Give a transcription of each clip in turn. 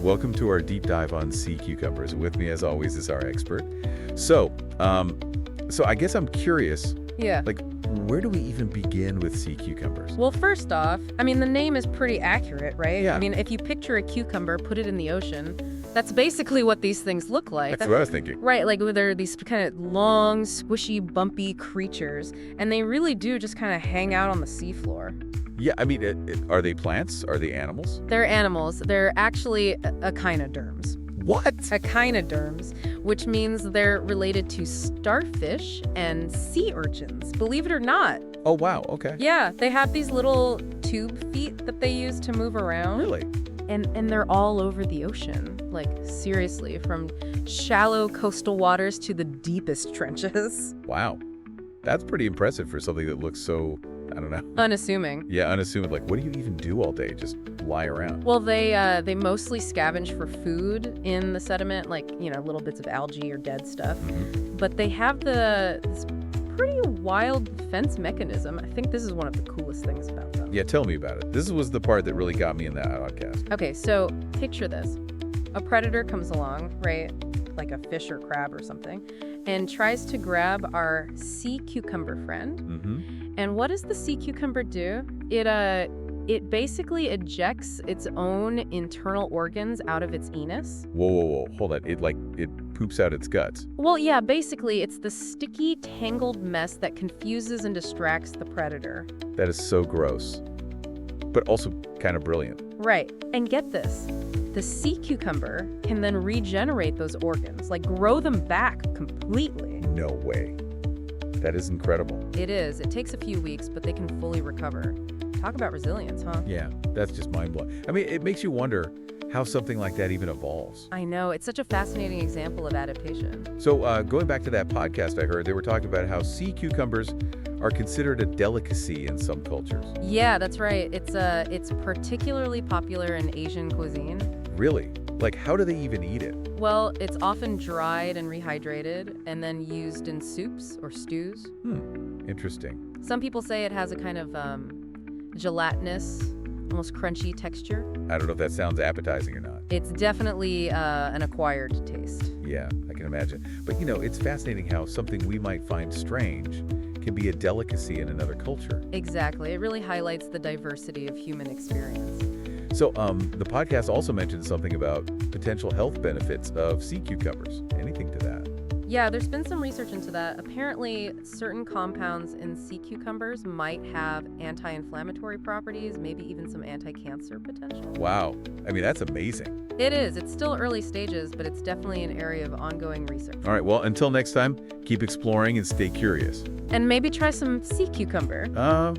Welcome to our deep dive on sea cucumbers. With me, as always, is our expert. So, I guess I'm curious, Yeah. where do we even begin with sea cucumbers? Well, first off, the name is pretty accurate, right? Yeah. If you picture a cucumber, put it in the ocean, that's basically what these things look like. That's what I was thinking. Right, they're these kind of long, squishy, bumpy creatures, and they really do just kind of hang out on the seafloor. Yeah, are they plants? Are they animals? They're animals. They're actually echinoderms. What? Echinoderms, which means they're related to starfish and sea urchins, believe it or not. Oh, wow, okay. Yeah, they have these little tube feet that they use to move around. Really? And they're all over the ocean. Seriously, from shallow coastal waters to the deepest trenches. Wow. That's pretty impressive for something that looks so, I don't know. Unassuming. Yeah, unassuming. What do you even do all day? Just lie around? Well, they mostly scavenge for food in the sediment, little bits of algae or dead stuff. Mm-hmm. But they have this pretty wild defense mechanism. I think this is one of the coolest things about them. Yeah, tell me about it. This was the part that really got me in that podcast. Okay, so picture this. A predator comes along, right, like a fish or crab or something, and tries to grab our sea cucumber friend. Mm-hmm. And what does the sea cucumber do? It basically ejects its own internal organs out of its anus. Whoa. Hold on. It poops out its guts. Well, yeah, basically it's the sticky, tangled mess that confuses and distracts the predator. That is so gross, but also kind of brilliant. Right. And get this. The sea cucumber can then regenerate those organs, grow them back completely. No way. That is incredible. It is. It takes a few weeks, but they can fully recover. Talk about resilience, huh? Yeah, that's just mind-blowing. It makes you wonder how something like that even evolves. I know. It's such a fascinating example of adaptation. So going back to that podcast I heard, they were talking about how sea cucumbers are considered a delicacy in some cultures. Yeah, that's right. It's particularly popular in Asian cuisine. Really? How do they even eat it? Well, it's often dried and rehydrated and then used in soups or stews. Interesting. Some people say it has a kind of gelatinous, almost crunchy texture. I don't know if that sounds appetizing or not. It's definitely an acquired taste. Yeah, I can imagine. But, it's fascinating how something we might find strange can be a delicacy in another culture. Exactly. It really highlights the diversity of human experience. So the podcast also mentioned something about potential health benefits of sea cucumbers. Anything to that? Yeah, there's been some research into that. Apparently, certain compounds in sea cucumbers might have anti-inflammatory properties, maybe even some anti-cancer potential. Wow. That's amazing. It is. It's still early stages, but it's definitely an area of ongoing research. All right, well, until next time, keep exploring and stay curious. And maybe try some sea cucumber.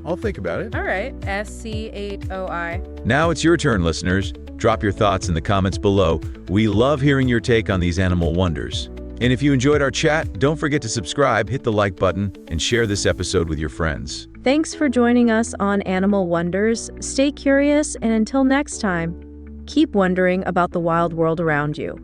I'll think about it. All right, SC8OI. Now it's your turn, listeners. Drop your thoughts in the comments below. We love hearing your take on these animal wonders. And if you enjoyed our chat, don't forget to subscribe, hit the like button, and share this episode with your friends. Thanks for joining us on Animal Wonders. Stay curious, and until next time, keep wondering about the wild world around you.